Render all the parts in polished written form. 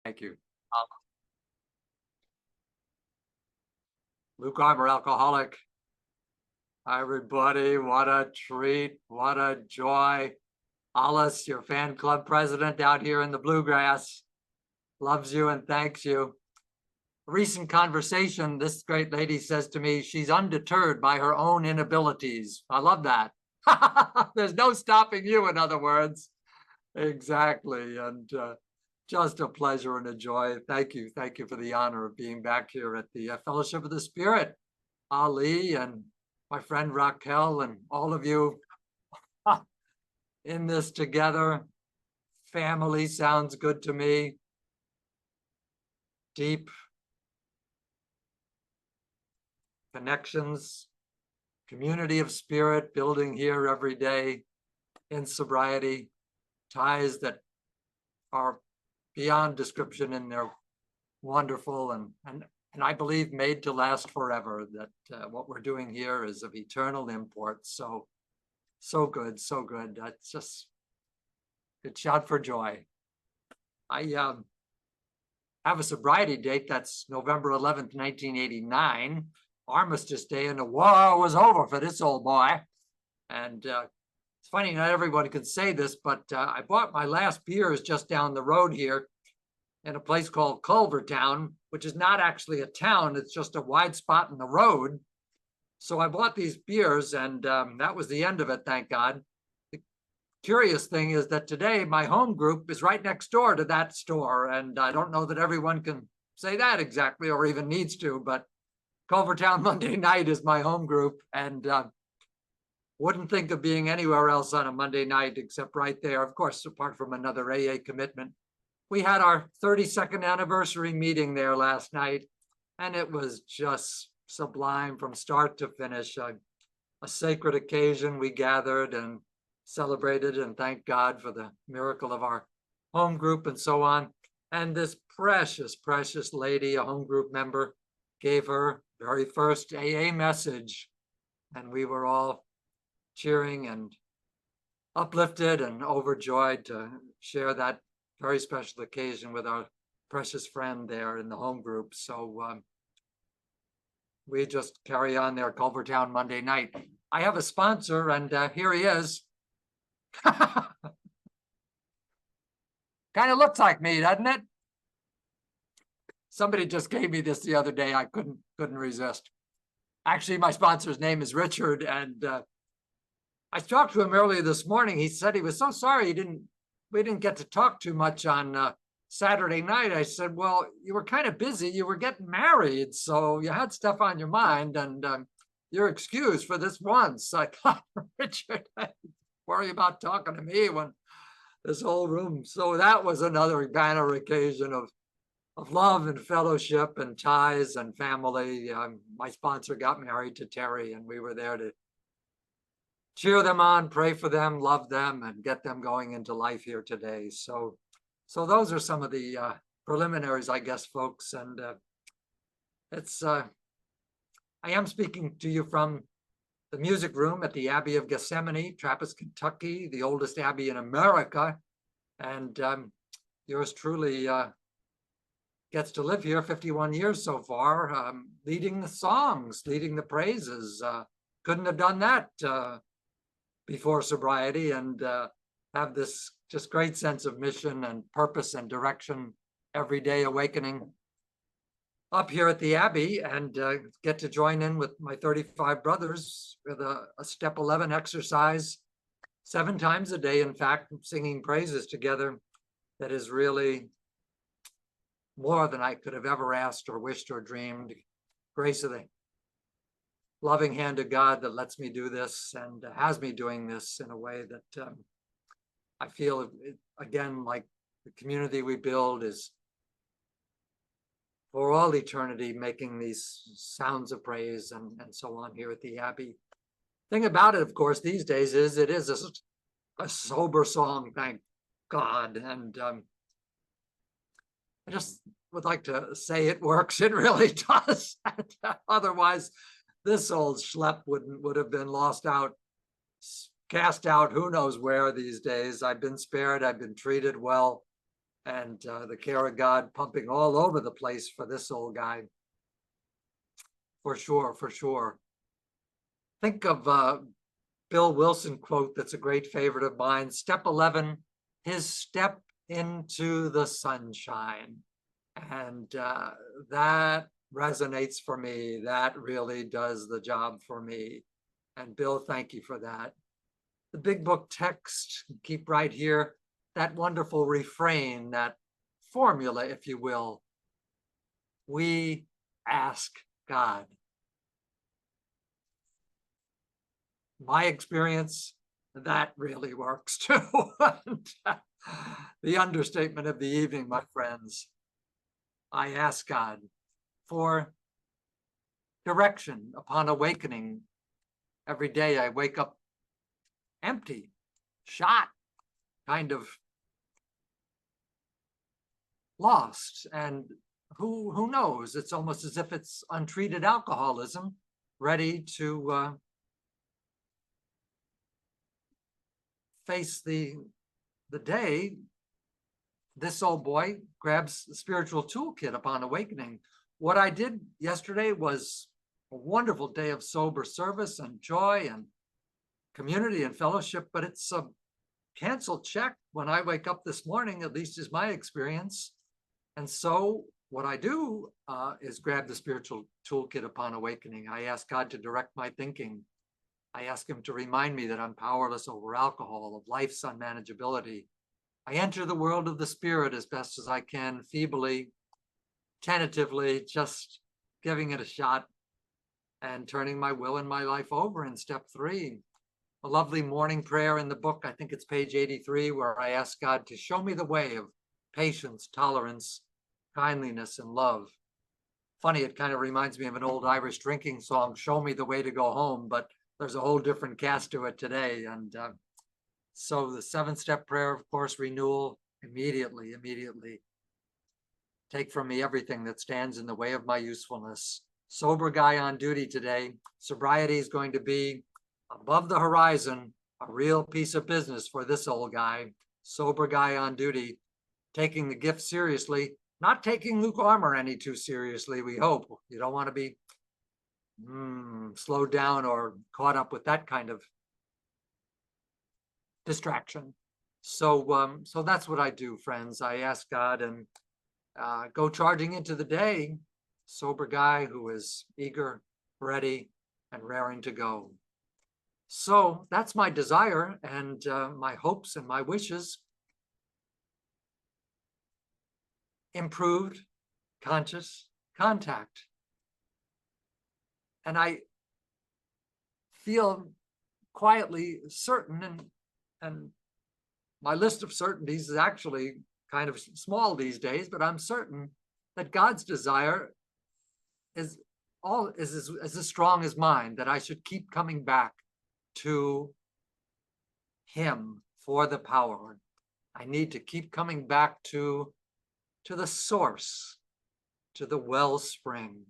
Thank you. Luke Armour, alcoholic. Hi, everybody. What a treat. What a joy. Alice, your fan club president out here in the bluegrass, loves you and thanks you. A recent conversation, this great lady says to me, she's undeterred by her own inabilities. I love that. There's no stopping you, in other words. Exactly. And just a pleasure and a joy. Thank you. Thank you for the honor of being back here at the Fellowship of the Spirit. Ali and my friend Raquel and all of you in this together. Family sounds good to me. Deep connections, community of spirit building here every day in sobriety, ties that are beyond description, and they're wonderful and I believe made to last forever, that what we're doing here is of eternal import. So good, so good. That's just good shout for joy. I have a sobriety date that's November 11th, 1989, Armistice Day, and the war was over for this old boy. And it's funny, not everyone can say this, but I bought my last beers just down the road here in a place called Culvertown, which is not actually a town, it's just a wide spot in the road. So I bought these beers, and that was the end of it, thank God. The curious thing is that today my home group is right next door to that store, and I don't know that everyone can say that exactly or even needs to, but Culvertown Monday night is my home group, and wouldn't think of being anywhere else on a Monday night except right there, of course, apart from another AA commitment. We had our 32nd anniversary meeting there last night, and it was just sublime from start to finish. A sacred occasion. We gathered and celebrated and thanked God for the miracle of our home group and so on. And this precious, precious lady, a home group member, gave her very first AA message, and we were all cheering and uplifted and overjoyed to share that very special occasion with our precious friend there in the home group. So we just carry on there, Culvertown Monday night. I have a sponsor, and here he is. Kind of looks like me, doesn't it? Somebody just gave me this the other day. I couldn't resist. Actually, my sponsor's name is Richard, and I talked to him earlier this morning. He said he was so sorry we didn't get to talk too much on Saturday night. I said, well, you were kind of busy. You were getting married, so you had stuff on your mind, and you're excused for this once. I thought, Richard, worry about talking to me when this whole room. So that was another banner occasion of love and fellowship and ties and family. My sponsor got married to Terry, and we were there to cheer them on, pray for them, love them, and get them going into life here today. So those are some of the preliminaries, I guess, folks. And it's I am speaking to you from the music room at the Abbey of Gethsemane, Trappist, Kentucky, the oldest abbey in America. And yours truly gets to live here 51 years so far, leading the songs, leading the praises. Couldn't have done that before sobriety, and have this just great sense of mission and purpose and direction every day, awakening up here at the Abbey, and get to join in with my 35 brothers with a step 11 exercise 7 times a day, in fact, singing praises together. That is really more than I could have ever asked or wished or dreamed. Grace of the loving hand of God that lets me do this and has me doing this in a way that I feel, again, like the community we build is for all eternity, making these sounds of praise and so on here at the Abbey. Thing about it, of course, these days is it is a sober song, thank God. And I just would like to say it works. It really does. Otherwise, this old schlep would have been lost out, cast out, who knows where these days. I've been spared. I've been treated well. and the care of God pumping all over the place for this old guy. For sure, for sure. Think of Bill Wilson quote that's a great favorite of mine. Step 11, his step into the sunshine. And that resonates for me. That really does the job for me. And Bill, thank you for that. The big book text, keep right here, that wonderful refrain, that formula, if you will. We ask God. My experience, that really works too. The understatement of the evening, my friends. I ask God for direction upon awakening. Every day I wake up empty, shot, kind of lost. And who knows? It's almost as if it's untreated alcoholism, ready to face the day. This old boy grabs the spiritual toolkit upon awakening. What I did yesterday was a wonderful day of sober service and joy and community and fellowship, but it's a canceled check when I wake up this morning, at least is my experience. And so what I do is grab the spiritual toolkit upon awakening. I ask God to direct my thinking. I ask him to remind me that I'm powerless over alcohol, of life's unmanageability. I enter the world of the spirit as best as I can, feebly, tentatively, just giving it a shot and turning my will and my life over in step 3. A lovely morning prayer in the book, I think it's page 83, where I ask God to show me the way of patience, tolerance, kindliness, and love. Funny, it kind of reminds me of an old Irish drinking song, Show Me the Way to Go Home, but there's a whole different cast to it today. And so the 7-step prayer, of course, renewal, immediately. Take from me everything that stands in the way of my usefulness. Sober guy on duty today. Sobriety is going to be above the horizon, a real piece of business for this old guy. Sober guy on duty, taking the gift seriously, not taking Luke Armour any too seriously, we hope. You don't want to be slowed down or caught up with that kind of distraction. So that's what I do, friends. I ask God and go charging into the day, sober guy who is eager, ready, and raring to go. So that's my desire and my hopes and my wishes. Improved conscious contact. And I feel quietly certain, and my list of certainties is actually kind of small these days, but I'm certain that God's desire is as strong as mine, that I should keep coming back to him for the power. I need to keep coming back to the source, to the wellspring,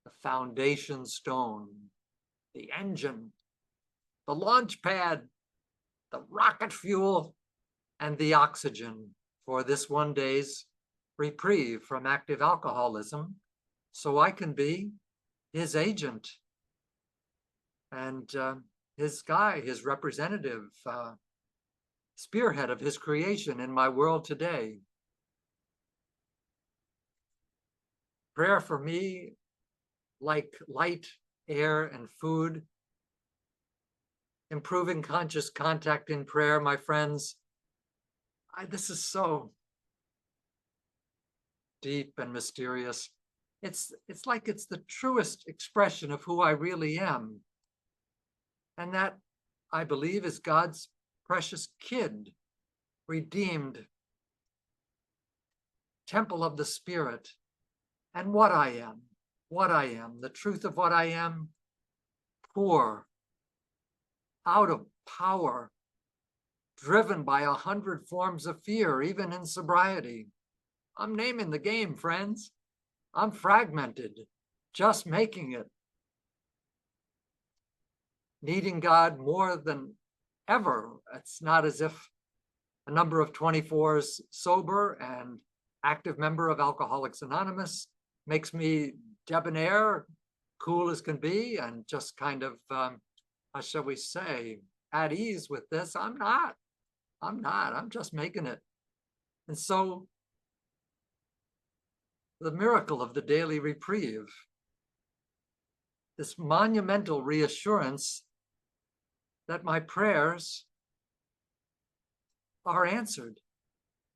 the foundation stone, the engine, the launch pad, the rocket fuel, and the oxygen for this one day's reprieve from active alcoholism, so I can be his agent and his guy, his representative, spearhead of his creation in my world today. Prayer for me, like light, air, and food, improving conscious contact in prayer, my friends. This is so deep and mysterious. It's like it's the truest expression of who I really am. And that, I believe, is God's precious kid, redeemed, temple of the Spirit. And what I am, the truth of what I am, poor, out of power, driven by 100 forms of fear, even in sobriety. I'm naming the game, friends. I'm fragmented, just making it. Needing God more than ever. It's not as if a number of 24s sober and active member of Alcoholics Anonymous, makes me debonair, cool as can be, and just kind of, how shall we say, at ease with this. I'm not, I'm just making it. And so the miracle of the daily reprieve, this monumental reassurance that my prayers are answered,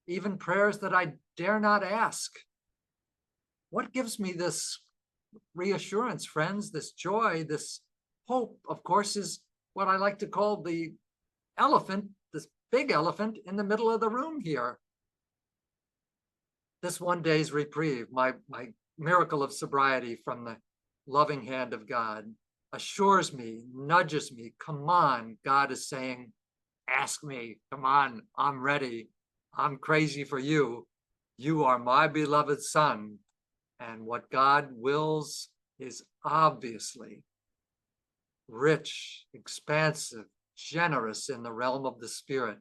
even prayers that I dare not ask. What gives me this reassurance, friends, this joy, this hope, of course, is what I like to call the elephant, this big elephant in the middle of the room here. This one day's reprieve, my miracle of sobriety from the loving hand of God, assures me, nudges me, come on, God is saying, ask me, come on, I'm ready. I'm crazy for you. You are my beloved son. And what God wills is obviously rich, expansive, generous in the realm of the spirit.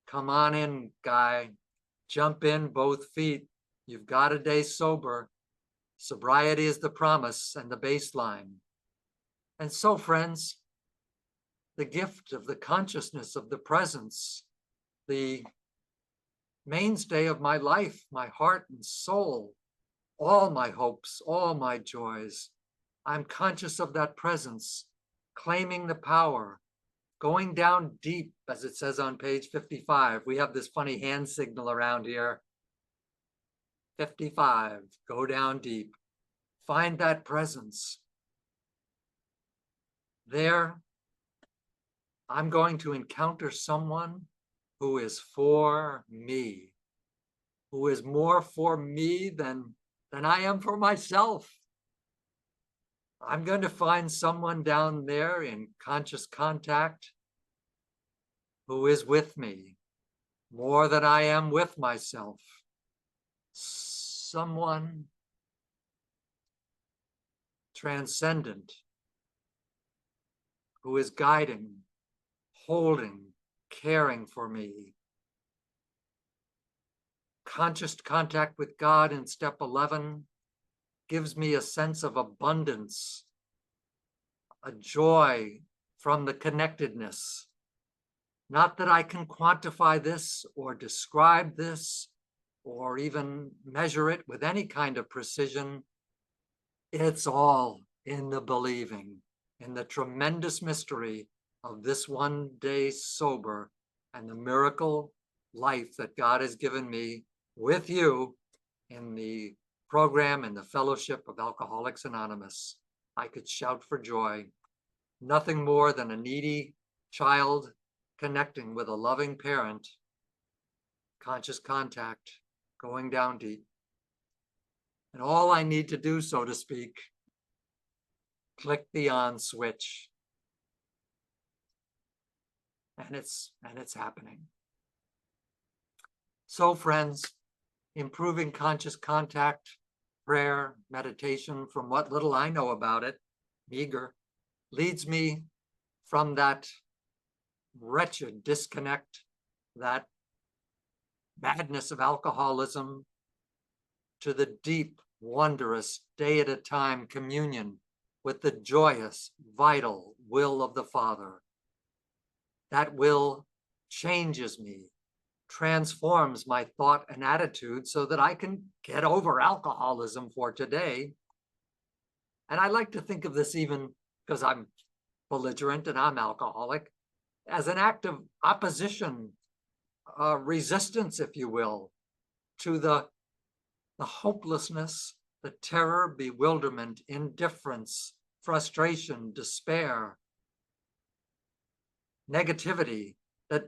Come on in, guy. Jump in both feet. You've got a day sober. Sobriety is the promise and the baseline. And so, friends, the gift of the consciousness of the presence, the mainstay of my life, my heart and soul, all my hopes, all my joys. I'm conscious of that presence, claiming the power, going down deep, as it says on page 55. We have this funny hand signal around here. 55, go down deep. Find that presence. There, I'm going to encounter someone who is for me, who is more for me than I am for myself. I'm going to find someone down there in conscious contact who is with me more than I am with myself. Someone transcendent who is guiding, holding, caring for me. Conscious contact with God in step 11 gives me a sense of abundance, a joy from the connectedness. Not that I can quantify this or describe this or even measure it with any kind of precision. It's all in the believing, in the tremendous mystery of this one day sober and the miracle life that God has given me with you in the program and the fellowship of Alcoholics Anonymous. I could shout for joy. Nothing more than a needy child connecting with a loving parent. Conscious contact, going down deep. And all I need to do, so to speak, click the on switch. And it's happening. So, friends, improving conscious contact, prayer, meditation, from what little I know about it, meager, leads me from that wretched disconnect, that madness of alcoholism, to the deep, wondrous, day-at-a-time communion with the joyous, vital will of the Father. That will changes me, transforms my thought and attitude so that I can get over alcoholism for today. And I like to think of this, even because I'm belligerent and I'm alcoholic, as an act of opposition, resistance, if you will, to the hopelessness, the terror, bewilderment, indifference, frustration, despair, negativity that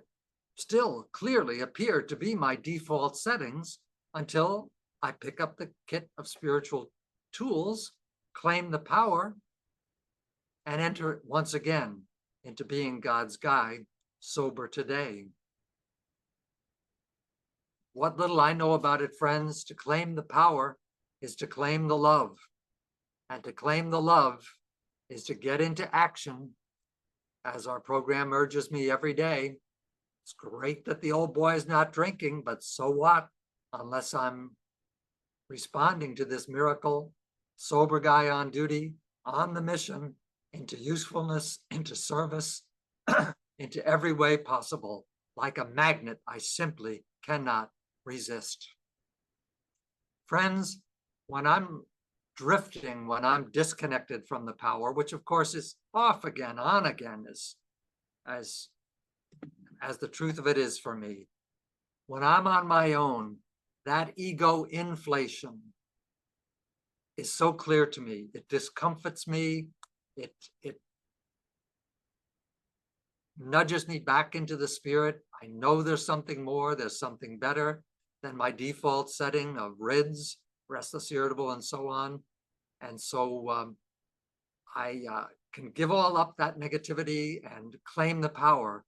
still clearly appear to be my default settings until I pick up the kit of spiritual tools, claim the power, and enter once again into being God's guide, sober today. What little I know about it, friends, to claim the power is to claim the love. And to claim the love is to get into action, as our program urges me every day, It's great that the old boy is not drinking, but so what? Unless I'm responding to this miracle, sober guy on duty, on the mission, into usefulness, into service, into every way possible. Like a magnet, I simply cannot resist. Friends, when I'm drifting, when I'm disconnected from the power, which of course is off again, on again, as the truth of it is for me, when I'm on my own, that ego inflation is so clear to me. It discomforts me. It nudges me back into the spirit. I know there's something more, there's something better than my default setting of RIDS, restless, irritable, and so on. And so I can give all up that negativity and claim the power,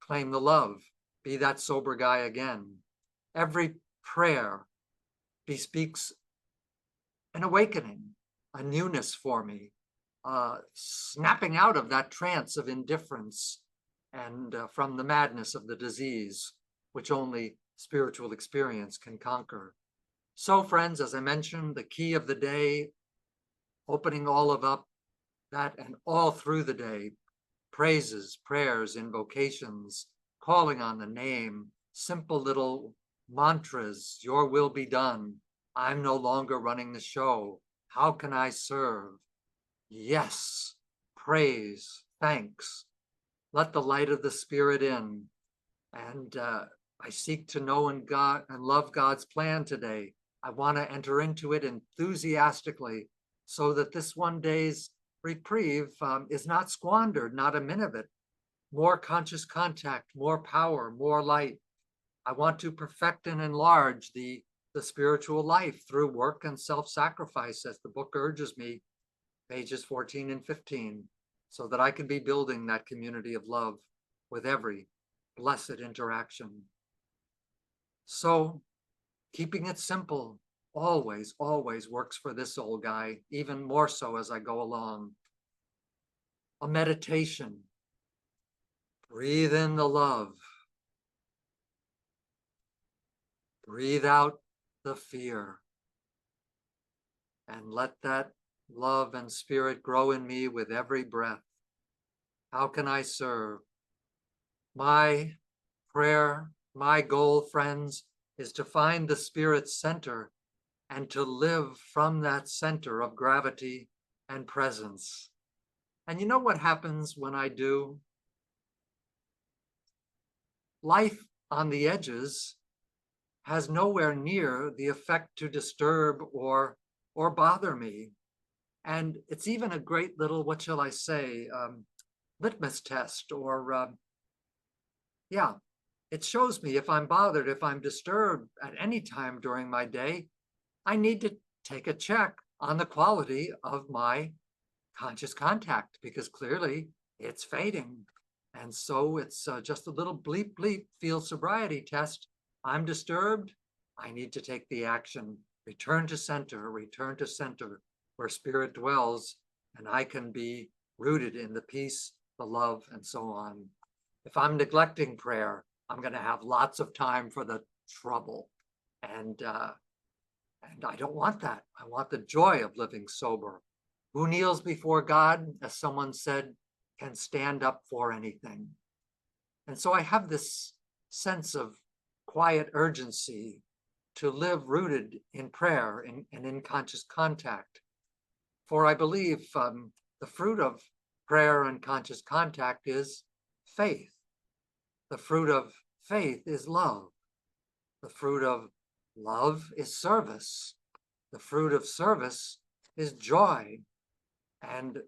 claim the love, be that sober guy again. Every prayer bespeaks an awakening, a newness for me, snapping out of that trance of indifference and from the madness of the disease, which only spiritual experience can conquer. So friends, as I mentioned, the key of the day, opening all of up that and all through the day, praises, prayers, invocations, calling on the name, simple little mantras, your will be done. I'm no longer running the show. How can I serve? Yes, praise, thanks. Let the light of the Spirit in. And I seek to know and love God's plan today. I want to enter into it enthusiastically so that this one day's reprieve is not squandered, not a minute of it. More conscious contact, more power, more light. I want to perfect and enlarge the spiritual life through work and self-sacrifice, as the book urges me, pages 14 and 15, so that I can be building that community of love with every blessed interaction. So keeping it simple always, always works for this old guy, even more so as I go along. A meditation. Breathe in the love. Breathe out the fear. And let that love and spirit grow in me with every breath. How can I serve? My prayer, my goal, friends, is to find the spirit's center and to live from that center of gravity and presence. And you know what happens when I do? Life on the edges has nowhere near the effect to disturb or bother me. And it's even a great little, what shall I say, litmus test, or yeah, it shows me if I'm bothered, if I'm disturbed at any time during my day, I need to take a check on the quality of my conscious contact, because clearly it's fading. And so it's just a little bleep, bleep, field sobriety test. I'm disturbed. I need to take the action. Return to center, where spirit dwells, and I can be rooted in the peace, the love, and so on. If I'm neglecting prayer, I'm going to have lots of time for the trouble. And I don't want that. I want the joy of living sober. Who kneels before God, as someone said, can stand up for anything. And so I have this sense of quiet urgency to live rooted in prayer and in conscious contact. For I believe the fruit of prayer and conscious contact is faith. The fruit of faith is love. The fruit of love is service. The fruit of service is joy. And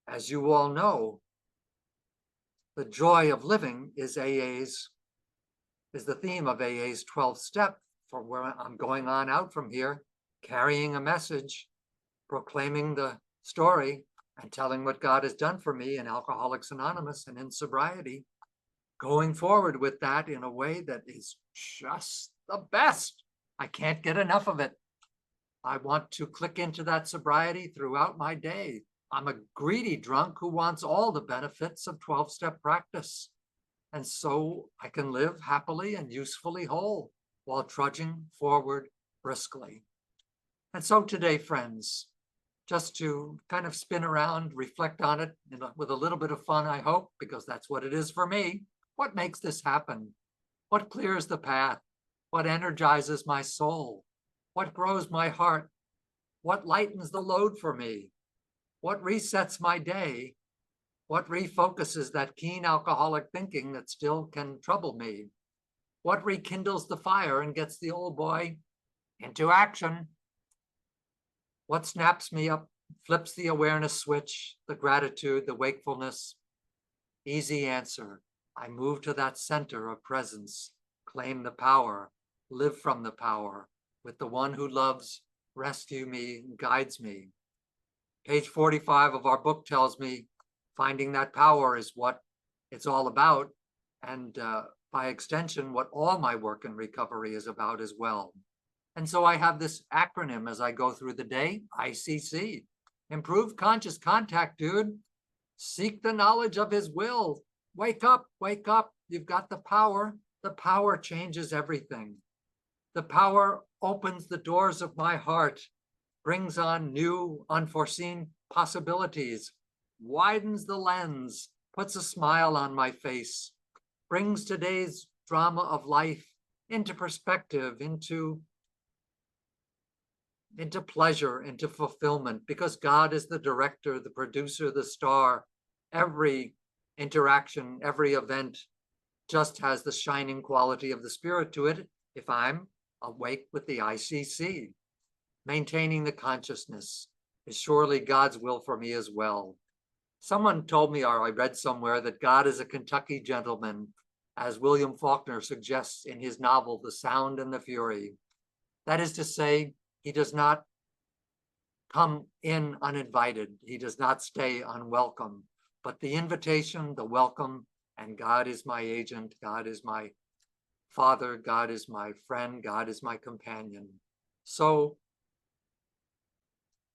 as you all know, the joy of living is the theme of AA's 12th step, for where I'm going on out from here, carrying a message, proclaiming the story, and telling what God has done for me in Alcoholics Anonymous and in sobriety, going forward with that in a way that is just the best. I can't get enough of it. I want to click into that sobriety throughout my day. I'm a greedy drunk who wants all the benefits of 12-step practice. And so I can live happily and usefully whole while trudging forward briskly. And so today, friends, just to kind of spin around, reflect on it with a little bit of fun, I hope, because that's what it is for me. What makes this happen? What clears the path? What energizes my soul? What grows my heart? What lightens the load for me? What resets my day? What refocuses that keen alcoholic thinking that still can trouble me? What rekindles the fire and gets the old boy into action? What snaps me up, flips the awareness switch, the gratitude, the wakefulness? Easy answer. I move to that center of presence, claim the power, live from the power, with the one who loves, rescue me, guides me. Page 45 of our book tells me finding that power is what it's all about, and by extension, what all my work in recovery is about as well. And so I have this acronym as I go through the day, ICC. Improve conscious contact, dude. Seek the knowledge of his will. Wake up, wake up. You've got the power. The power changes everything. The power opens the doors of my heart, brings on new, unforeseen possibilities, widens the lens, puts a smile on my face, brings today's drama of life into perspective, into pleasure, into fulfillment, because God is the director, the producer, the star. Every interaction, every event just has the shining quality of the spirit to it if I'm awake with the ICC. Maintaining the consciousness is surely God's will for me as well. Someone told me, or I read somewhere, that God is a Kentucky gentleman, as William Faulkner suggests in his novel, The Sound and the Fury. That is to say, he does not come in uninvited. He does not stay unwelcome, but the invitation, the welcome, and God is my agent, God is my father, God is my friend, God is my companion. So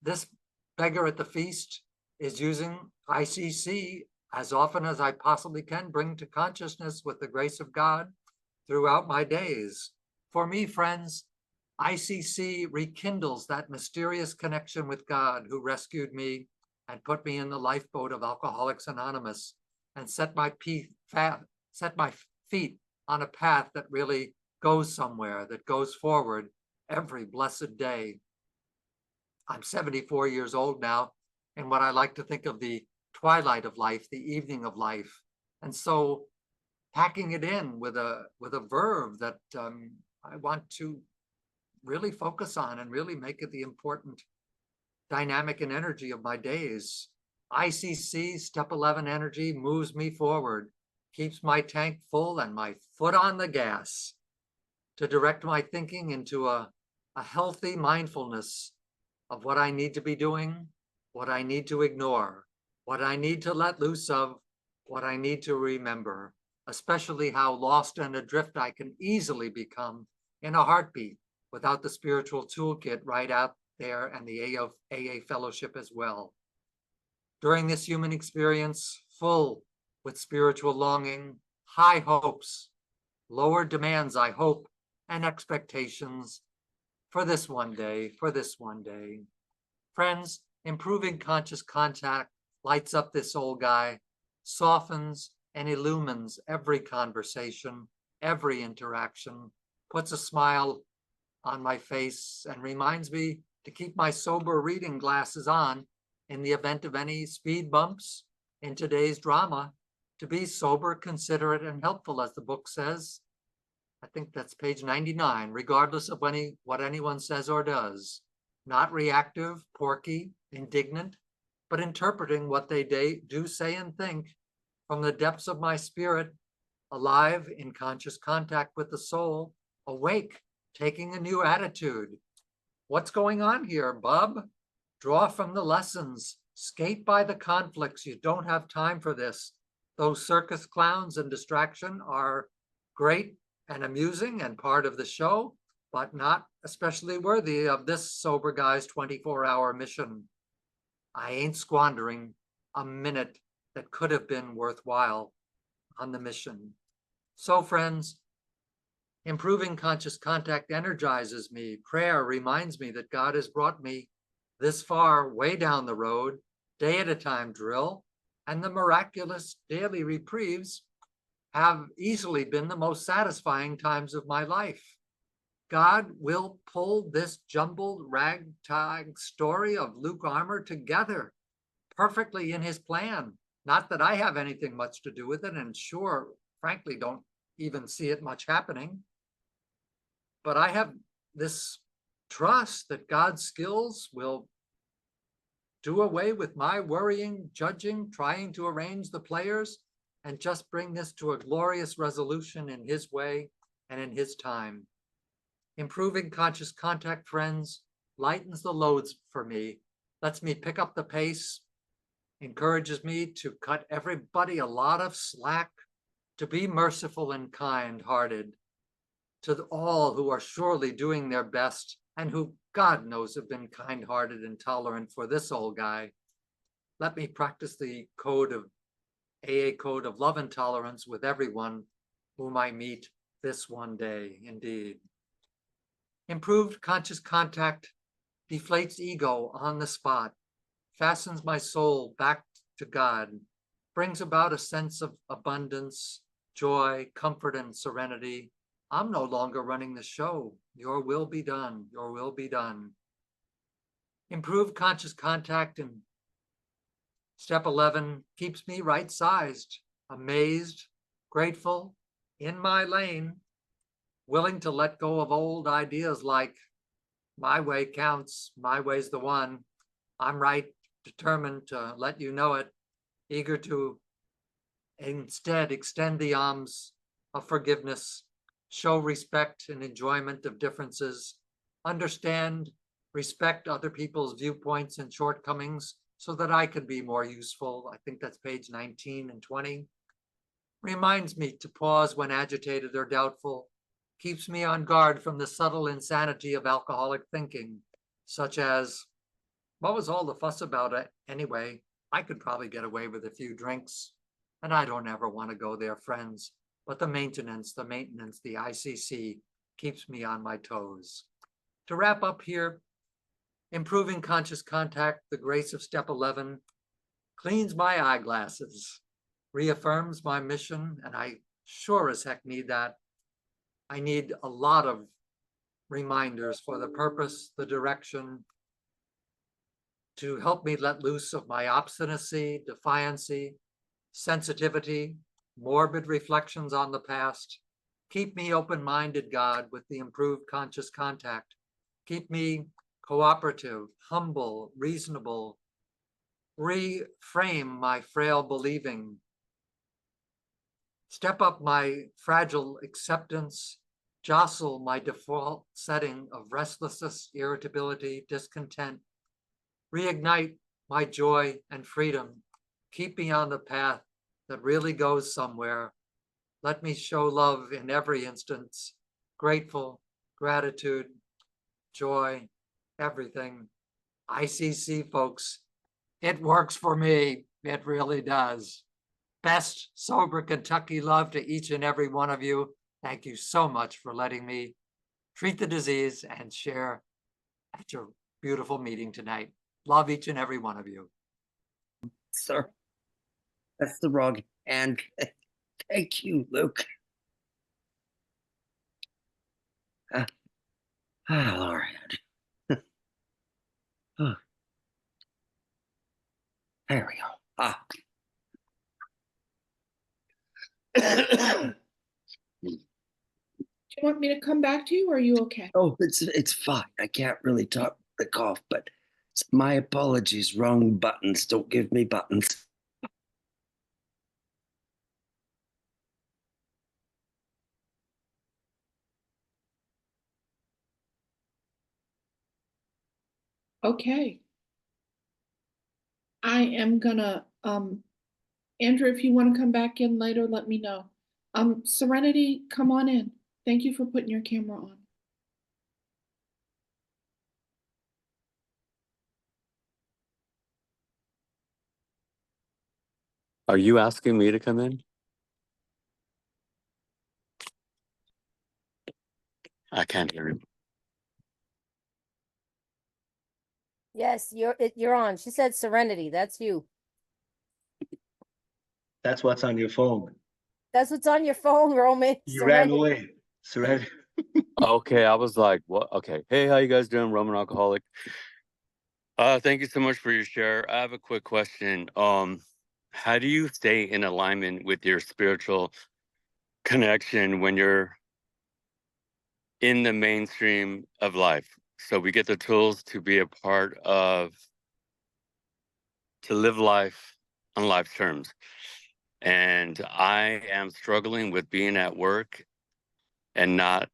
this beggar at the feast is using ICC as often as I possibly can bring to consciousness with the grace of God throughout my days. For me, friends, ICC rekindles that mysterious connection with God who rescued me and put me in the lifeboat of Alcoholics Anonymous and set my feet on a path that really goes somewhere, that goes forward every blessed day. I'm 74 years old now, and what I like to think of the twilight of life, the evening of life. And so packing it in with a verb that I want to really focus on and really make it the important dynamic and energy of my days. ICC, step 11 energy, moves me forward, keeps my tank full and my foot on the gas to direct my thinking into a healthy mindfulness of what I need to be doing, what I need to ignore, what I need to let loose of, what I need to remember, especially how lost and adrift I can easily become in a heartbeat without the spiritual toolkit right out there and the AA fellowship as well. During this human experience, full with spiritual longing, high hopes, lower demands, I hope, and expectations for this one day, for this one day. Friends, improving conscious contact lights up this old guy, softens and illumines every conversation, every interaction, puts a smile on my face and reminds me to keep my sober reading glasses on in the event of any speed bumps in today's drama, to be sober, considerate, and helpful, as the book says. I think that's page 99, regardless of what anyone says or does. Not reactive, porky, indignant, but interpreting what they do say and think from the depths of my spirit, alive in conscious contact with the soul, awake, taking a new attitude. What's going on here, bub? Draw from the lessons, skate by the conflicts. You don't have time for this. Those circus clowns and distraction are great and amusing and part of the show, but not especially worthy of this sober guy's 24-hour mission. I ain't squandering a minute that could have been worthwhile on the mission. So friends, improving conscious contact energizes me. Prayer reminds me that God has brought me this far, way down the road, day at a time drill, and the miraculous daily reprieves have easily been the most satisfying times of my life. God will pull this jumbled ragtag story of Luke Armour together perfectly in his plan. Not that I have anything much to do with it, and sure, frankly, don't even see it much happening. But I have this trust that God's skills will do away with my worrying, judging, trying to arrange the players, and just bring this to a glorious resolution in his way and in his time. Improving conscious contact, friends, lightens the loads for me, lets me pick up the pace, encourages me to cut everybody a lot of slack, to be merciful and kind-hearted to all who are surely doing their best and who God knows have been kind-hearted and tolerant for this old guy. Let me practice the AA code of love and tolerance with everyone whom I meet this one day, indeed. Improved conscious contact deflates ego on the spot, fastens my soul back to God, brings about a sense of abundance, joy, comfort, and serenity. I'm no longer running the show. Your will be done. Your will be done. Improved conscious contact in step 11 keeps me right-sized, amazed, grateful, in my lane, willing to let go of old ideas like my way counts, my way's the one, I'm right, determined to let you know it, eager to instead extend the arms of forgiveness, show respect and enjoyment of differences, understand, respect other people's viewpoints and shortcomings so that I can be more useful. I think that's page 19 and 20. Reminds me to pause when agitated or doubtful, keeps me on guard from the subtle insanity of alcoholic thinking, such as, what was all the fuss about it anyway? I could probably get away with a few drinks, and I don't ever want to go there, friends. But the maintenance, the ICC keeps me on my toes. To wrap up here, improving conscious contact, the grace of step 11, cleans my eyeglasses, reaffirms my mission, and I sure as heck need that. I need a lot of reminders for the purpose, the direction, to help me let loose of my obstinacy, defiancy, sensitivity, morbid reflections on the past. Keep me open-minded, God, with the improved conscious contact. Keep me cooperative, humble, reasonable. Reframe my frail believing. Step up my fragile acceptance. Jostle my default setting of restlessness, irritability, discontent. Reignite my joy and freedom. Keep me on the path that really goes somewhere. Let me show love in every instance, grateful, gratitude, joy, everything. ICC, folks, it works for me. It really does. Best sober Kentucky love to each and every one of you. Thank you so much for letting me treat the disease and share at your beautiful meeting tonight. Love each and every one of you. Sir, that's the wrong hand. Thank you, Luke. All right. Oh, there we go. Do you want me to come back to you, or are you okay? Oh, it's fine. I can't really talk the cough, but my apologies. Wrong buttons. Don't give me buttons. Okay. I am gonna, Andrew, if you want to come back in later, let me know. Serenity, come on in. Thank you for putting your camera on. Are you asking me to come in? I can't hear him. Yes, you're on. She said Serenity. That's you. That's what's on your phone. That's what's on your phone, Roman. You ran Serenity. away. Serenity. Okay, I was like, what? Okay. Hey, how you guys doing? Roman alcoholic. Thank you so much for your share. I have a quick question. How do you stay in alignment with your spiritual connection when you're in the mainstream of life? So we get the tools to be a part of, to live life on life's terms. And I am struggling with being at work and not,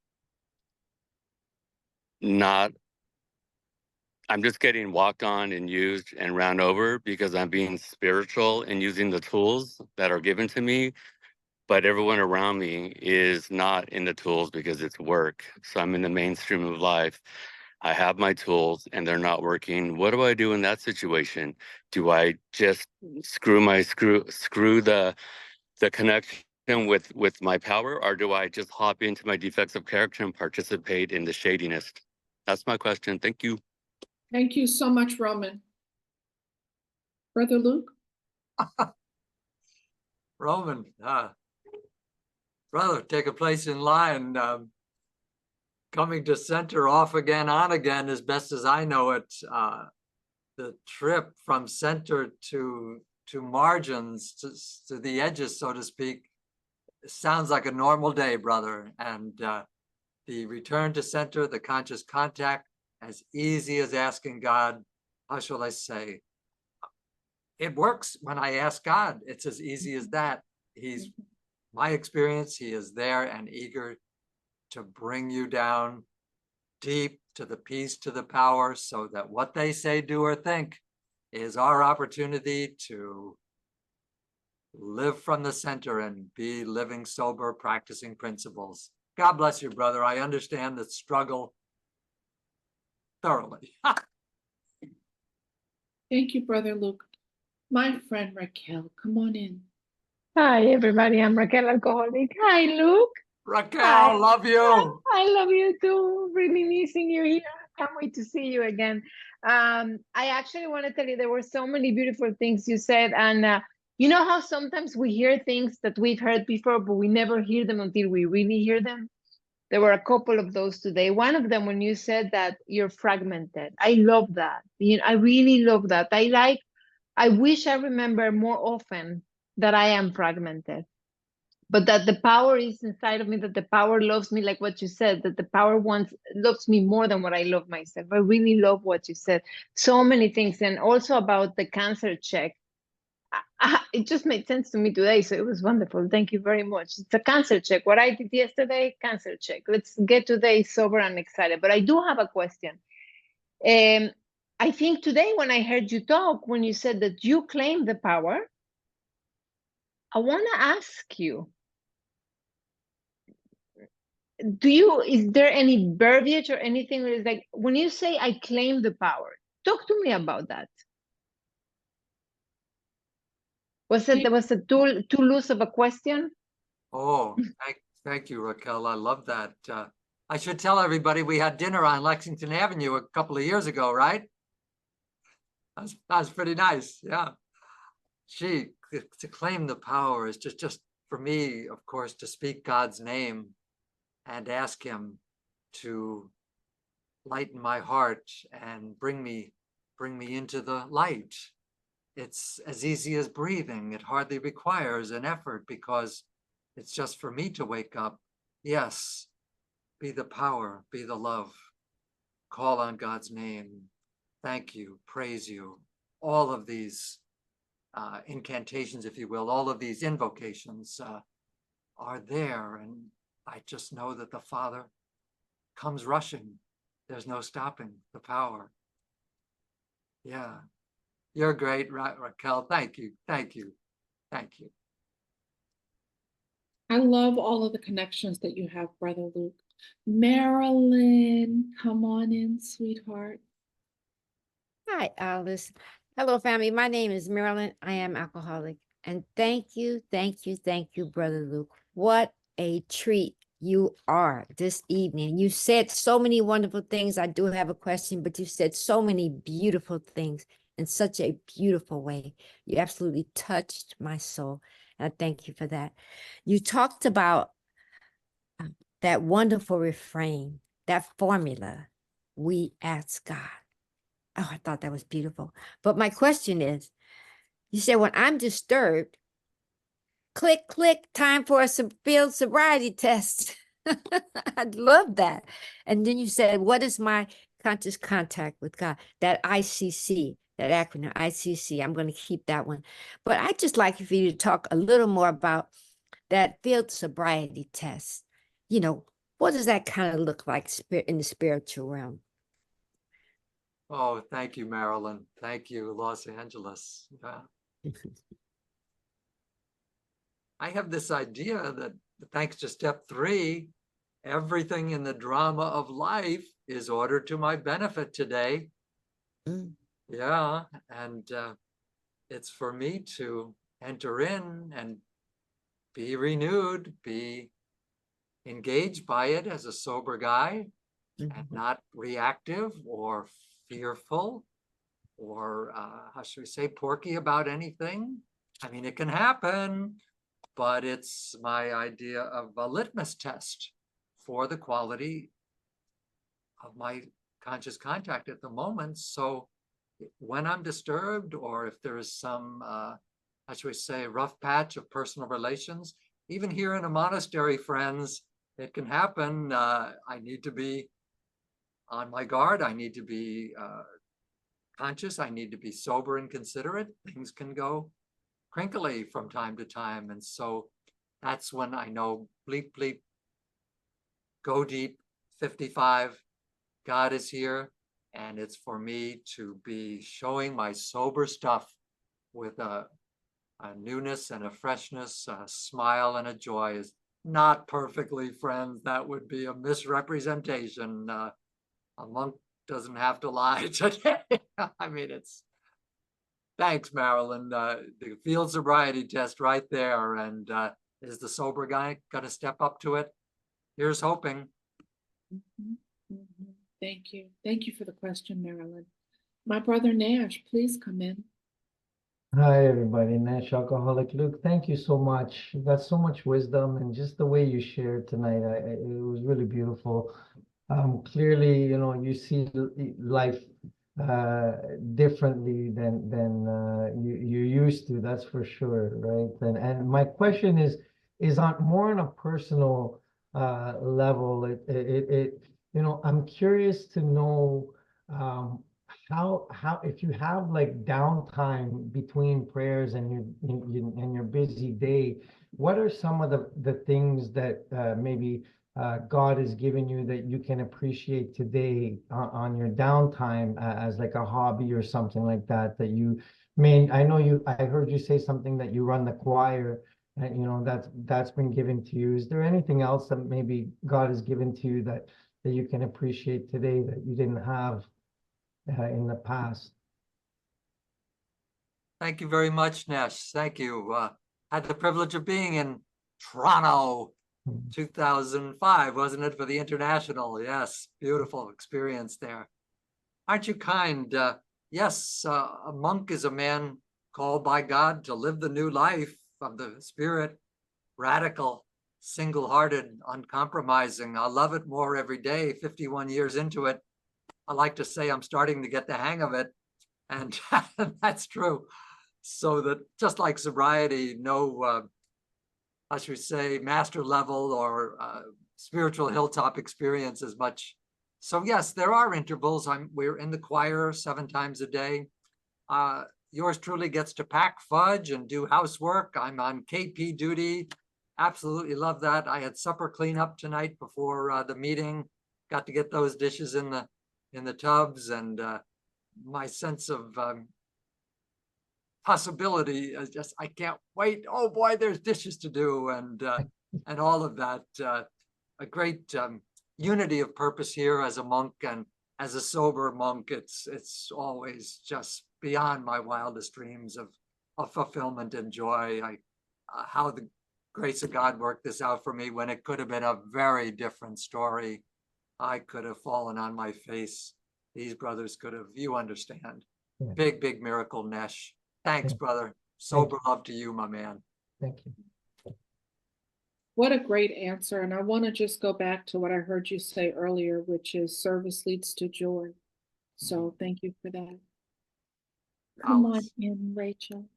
I'm just getting walked on and used and ran over because I'm being spiritual and using the tools that are given to me. But everyone around me is not in the tools because it's work. So I'm in the mainstream of life. I have my tools and they're not working. What do I do in that situation? Do I just screw the connection with my power, or do I just hop into my defects of character and participate in the shadiness? That's my question. Thank you. Thank you so much, Roman. Brother Luke? Roman, brother, take a place in line. Coming to center, off again, on again, as best as I know it. The trip from center to margins, to the edges, so to speak, sounds like a normal day, brother. And the return to center, the conscious contact, as easy as asking God, how shall I say? It works when I ask God. It's as easy as that. He's my experience. He is there and eager to bring you down deep to the peace, to the power, so that what they say, do, or think is our opportunity to live from the center and be living sober, practicing principles. God bless you, brother. I understand the struggle thoroughly. Thank you, Brother Luke. My friend Raquel, come on in. Hi, everybody. I'm Raquel Alcoholic. Hi, Luke. Raquel, Hi. love you. I love you too. Really missing you here. Can't wait to see you again. I actually want to tell you there were so many beautiful things you said. And you know how sometimes we hear things that we've heard before, but we never hear them until we really hear them? There were a couple of those today. One of them, when you said that you're fragmented. I love that. I really love that. I wish I remember more often that I am fragmented, but that the power is inside of me, that the power loves me, like what you said, that the power loves me more than what I love myself. I really love what you said. So many things. And also about the cancer check. It just made sense to me today. So it was wonderful. Thank you very much. It's a cancer check. What I did yesterday, cancer check. Let's get today sober and excited. But I do have a question. I think today when I heard you talk, when you said that you claim the power, I want to ask you, is there any verbiage or anything that is like, when you say I claim the power, talk to me about that. Was it too loose of a question? Oh, thank you, Raquel. I love that. I should tell everybody we had dinner on Lexington Avenue a couple of years ago, right? That was pretty nice. Yeah. To claim the power is just for me, of course, to speak God's name and ask him to lighten my heart and bring me into the light. It's as easy as breathing. It hardly requires an effort because it's just for me to wake up. Yes, be the power, be the love, call on God's name, thank you, praise you. All of these incantations, if you will, all of these invocations are there. And I just know that the Father comes rushing. There's no stopping the power. Yeah. You're great, Raquel. Thank you. Thank you. Thank you. I love all of the connections that you have, Brother Luke. Marilyn, come on in, sweetheart. Hi, Alice. Hello, family. My name is Marilyn. I am alcoholic. And thank you, Brother Luke. What a treat you are this evening. You said so many wonderful things. I do have a question, but you said so many beautiful things in such a beautiful way. You absolutely touched my soul. And I thank you for that. You talked about that wonderful refrain, that formula, we ask God. Oh, I thought that was beautiful. But my question is, you said when I'm disturbed, click, click, time for a field sobriety test. I love that. And then you said, what is my conscious contact with God? That ICC, that acronym, ICC. I'm going to keep that one. But I'd just like for you to talk a little more about that field sobriety test. You know, what does that kind of look like in the spiritual realm? Oh, thank you, Marilyn. Thank you, Los Angeles. Yeah. I have this idea that thanks to step 3, everything in the drama of life is ordered to my benefit today. Yeah, and it's for me to enter in and be renewed, be engaged by it as a sober guy, and not reactive or fearful or how should we say, porky about anything. I mean, it can happen, but it's my idea of a litmus test for the quality of my conscious contact at the moment. So when I'm disturbed, or if there is some, how should we say, rough patch of personal relations, even here in a monastery, friends, it can happen. I need to be on my guard. I need to be conscious. I need to be sober and considerate. Things can go crinkly from time to time. And so that's when I know, bleep, bleep, go deep, 55, God is here. And it's for me to be showing my sober stuff with a newness and a freshness, a smile and a joy. Is not perfectly, friends. That would be a misrepresentation. A monk doesn't have to lie today. I mean, it's, thanks, Marilyn. The field sobriety test right there. And is the sober guy going to step up to it? Here's hoping. Thank you. Thank you for the question, Marilyn. My brother Nash, please come in. Hi, everybody. Nash Alcoholic Luke, thank you so much. You got so much wisdom, and just the way you shared tonight, it was really beautiful. Clearly, you know, you see life differently than you used to. That's for sure, right? And my question is on more on a personal level. It you know, I'm curious to know how if you have like downtime between prayers and your busy day, what are some of the things that maybe God has given you that you can appreciate today on your downtime as like a hobby or something like that you may, I know I heard you say something that you run the choir, and you know that's been given to you. Is there anything else that maybe God has given to you that you can appreciate today that you didn't have in the past? Thank you very much, Nash. Thank you. Had the privilege of being in Toronto 2005, wasn't it, for the International? Yes, beautiful experience there. Aren't you kind? Yes, a monk is a man called by God to live the new life of the spirit, radical, single-hearted, uncompromising. I love it more every day, 51 years into it. I like to say I'm starting to get the hang of it, and that's true. So that just like sobriety, no, how should we say, master level or spiritual hilltop experience as much. So yes, there are intervals. We're in the choir 7 times a day. Yours truly gets to pack fudge and do housework. I'm on KP duty. Absolutely love that. I had supper cleanup tonight before the meeting. Got to get those dishes in the tubs, and my sense of possibility is just, I can't wait. Oh boy, there's dishes to do, and all of that. A great unity of purpose here as a monk, and as a sober monk, it's always just beyond my wildest dreams of fulfillment and joy. How the grace of God worked this out for me when it could have been a very different story. I could have fallen on my face. These brothers could have, you understand. Yeah. Big, big miracle, Nesh. Thanks, Yeah. brother. Sober love to you, my man. Thank you. What a great answer. And I want to just go back to what I heard you say earlier, which is service leads to joy. So thank you for that. Come on in, Rachel.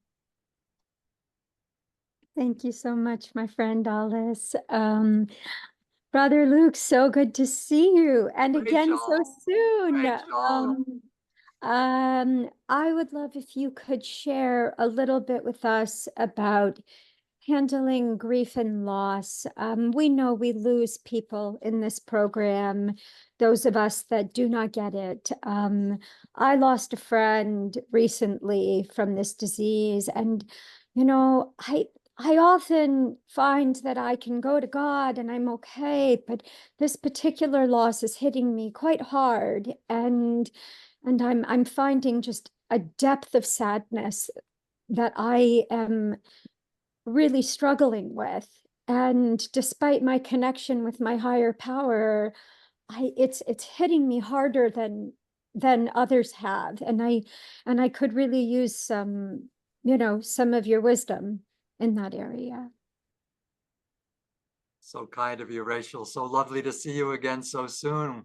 Thank you so much, my friend Alice. Brother Luke, so good to see you, and again so Rachel, soon. Rachel. I would love if you could share a little bit with us about handling grief and loss. We know we lose people in this program, those of us that do not get it. I lost a friend recently from this disease, and you know, I often find that I can go to God and I'm okay, but this particular loss is hitting me quite hard, and I'm finding just a depth of sadness that I am really struggling with. And despite my connection with my higher power, it's hitting me harder than others have, and I could really use some, you know, some of your wisdom in that area. So kind of you, Rachel. So lovely to see you again so soon.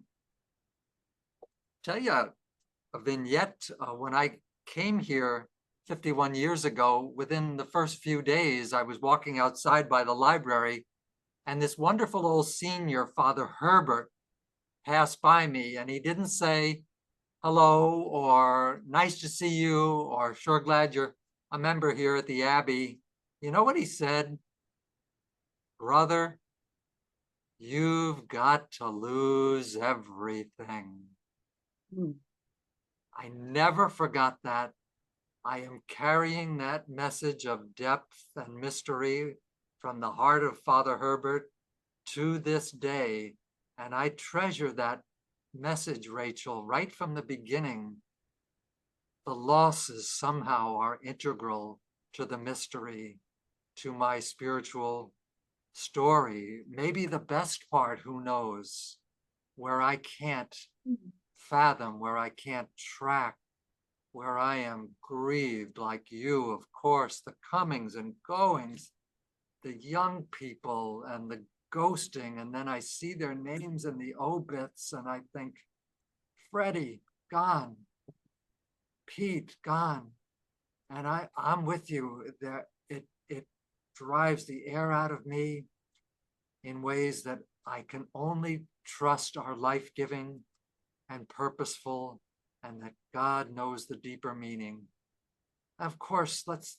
Tell you a vignette when I came here 51 years ago. Within the first few days, I was walking outside by the library, and this wonderful old senior, Father Herbert, passed by me, and he didn't say hello or nice to see you or sure glad you're a member here at the Abbey. You know what he said? Brother, you've got to lose everything. I never forgot that. I am carrying that message of depth and mystery from the heart of Father Herbert to this day. And I treasure that message, Rachel, right from the beginning. The losses somehow are integral to the mystery, to my spiritual story. Maybe the best part, who knows, where I can't fathom, where I can't track, where I am grieved like you, of course, the comings and goings, the young people and the ghosting, and then I see their names in the obits and I think, Freddie, gone, Pete, gone. And I'm with you. There, it drives the air out of me in ways that I can only trust are life-giving and purposeful, and that God knows the deeper meaning. Of course, let's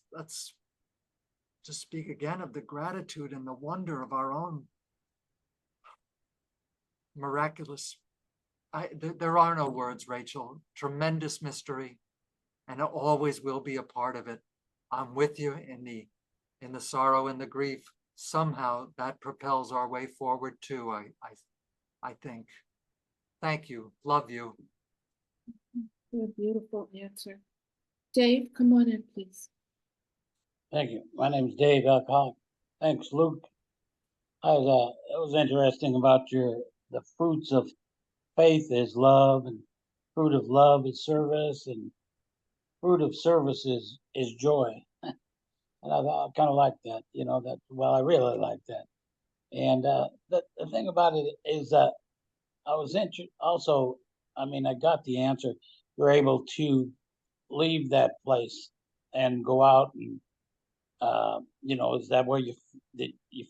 just speak again of the gratitude and the wonder of our own miraculous. There are no words, Rachel. Tremendous mystery, and it always will be a part of it. I'm with you in the sorrow and the grief. Somehow that propels our way forward too. I think. Thank you. Love you. What a beautiful answer. Dave, come on in, please. Thank you. My name's Dave Alcoholic. Thanks, Luke. It was interesting about the fruits of faith is love, and fruit of love is service, and fruit of service is joy. And I kind of like that, you know, I really like that. And the thing about it is that I was also, I mean, I got the answer. You're able to leave that place and go out and, you know, is that where you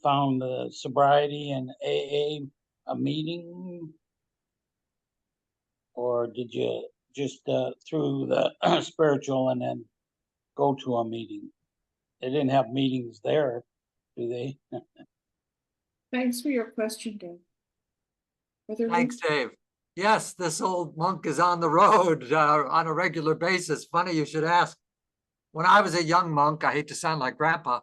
found the sobriety and AA a meeting? Or did you just through the spiritual and then go to a meeting? They didn't have meetings there, do they? Thanks for your question, Dave. Brother Thanks, Luke? Dave. Yes, this old monk is on the road on a regular basis. Funny you should ask. When I was a young monk, I hate to sound like grandpa,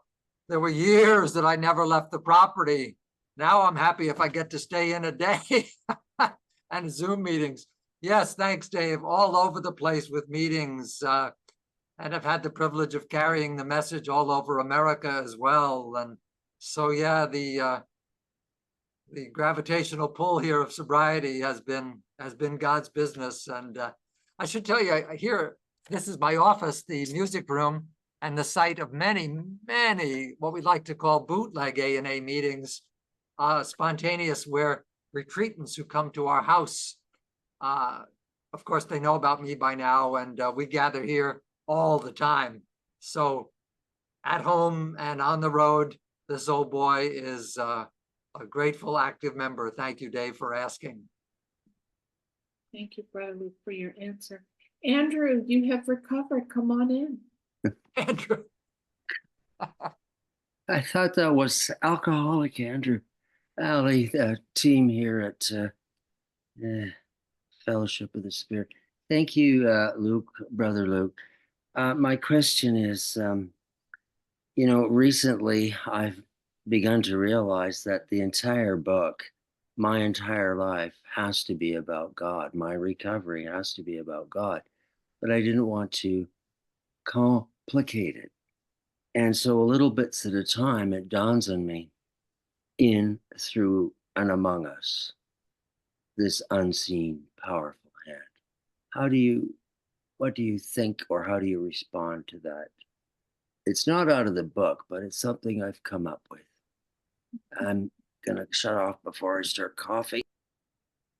there were years that I never left the property. Now I'm happy if I get to stay in a day and Zoom meetings. Yes, thanks, Dave. All over the place with meetings, and I've had the privilege of carrying the message all over America as well. And So yeah, the gravitational pull here of sobriety has been God's business. And I should tell you, I hear this is my office, the music room, and the site of many, many what we like to call bootleg A&A meetings, spontaneous, where retreatants who come to our house, of course, they know about me by now, and we gather here all the time. So at home and on the road, this old boy is a grateful, active member. Thank you, Dave, for asking. Thank you, Brother Luke, for your answer. Andrew, you have recovered. Come on in. Andrew. I thought that was alcoholic Andrew. Ali, the team here at Fellowship of the Spirit. Thank you, Luke, Brother Luke. My question is, recently I've begun to realize that the entire book, my entire life, has to be about God. My recovery has to be about God. But I didn't want to complicate it. And so a little bits at a time, it dawns on me, in, through, and among us, this unseen, powerful hand. What do you think, or how do you respond to that? It's not out of the book, but it's something I've come up with. I'm gonna shut off before I start coughing.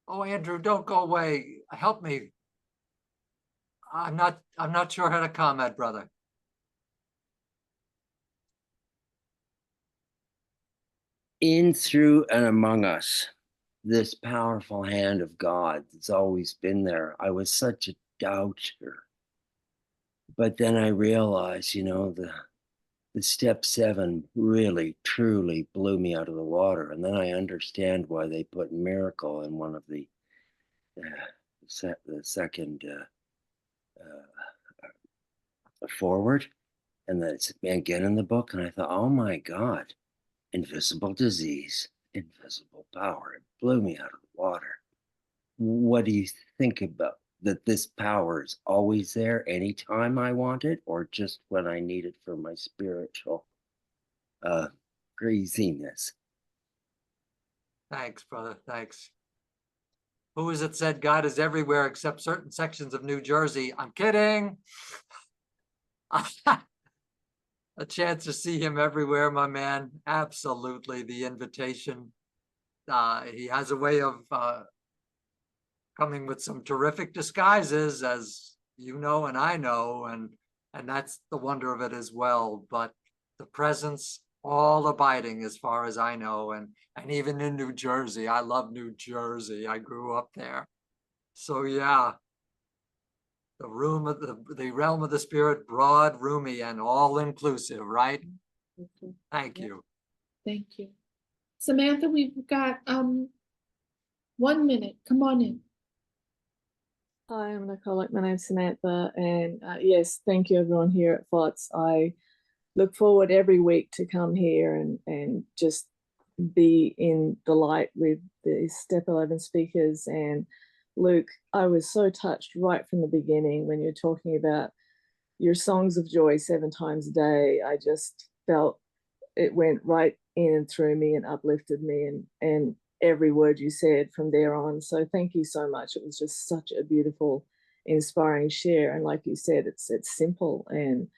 Oh, Andrew, don't go away. Help me. I'm not sure how to comment, brother. In, through, and among us, this powerful hand of God that's always been there. I was such a doubter. But then I realized, the step 7 really, truly blew me out of the water. And then I understand why they put miracle in one of the second forward. And that's again in the book. And I thought, oh my God, invisible disease, invisible power. It blew me out of the water. What do you think about that? This power is always there anytime I want it, or just when I need it for my spiritual craziness? Thanks, brother. Thanks. Who is it said God is everywhere except certain sections of New Jersey? I'm kidding. A chance to see him everywhere, my man. Absolutely. The invitation. He has a way of coming with some terrific disguises, as you know and I know, and that's the wonder of it as well. But the presence, all abiding as far as I know, and even in New Jersey. I love New Jersey. I grew up there. So yeah, the room of the realm of the spirit, broad, roomy, and all inclusive, right? Thank you. Thank you. Samantha, we've got 1 minute. Come on in. Hi, I'm an alcoholic. My name's Samantha, and yes, thank you everyone here at FOTS. I look forward every week to come here and just be in the light with the Step 11 speakers. And Luke, I was so touched right from the beginning when you're talking about your songs of joy 7 times a day. I just felt it went right in and through me and uplifted me, and every word you said from there on. So thank you so much. It was just such a beautiful, inspiring share. And like you said, it's simple, and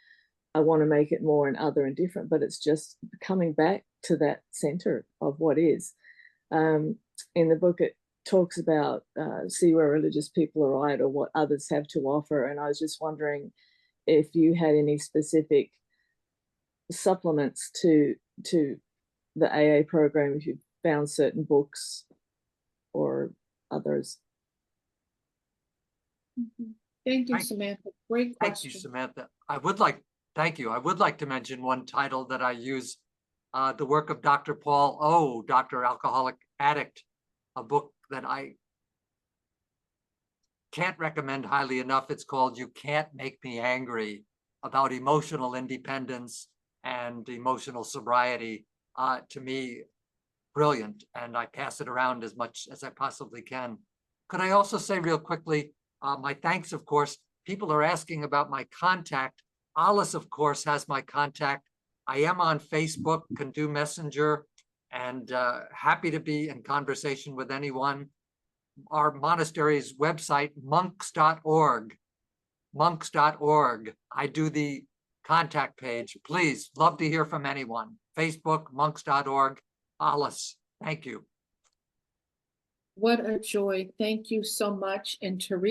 I want to make it more and other and different, but it's just coming back to that center of what is. In the book, it talks about see where religious people are right, or what others have to offer. And I was just wondering if you had any specific supplements to the AA program, if you found certain books or others. Thank you, Samantha. Great question. Thank you, Samantha. Thank you. I would like to mention one title that I use, the work of Dr. Paul O., Dr. Alcoholic Addict, a book that I can't recommend highly enough. It's called You Can't Make Me Angry, about emotional independence and emotional sobriety. To me, brilliant, and I pass it around as much as I possibly can. Could I also say real quickly, my thanks, of course. People are asking about my contact. Alice, of course, has my contact. I am on Facebook, can do Messenger, and happy to be in conversation with anyone. Our monastery's website, monks.org. Monks.org. I do the contact page. Please, love to hear from anyone. Facebook, monks.org. Alice, thank you. What a joy. Thank you so much. And Teresa.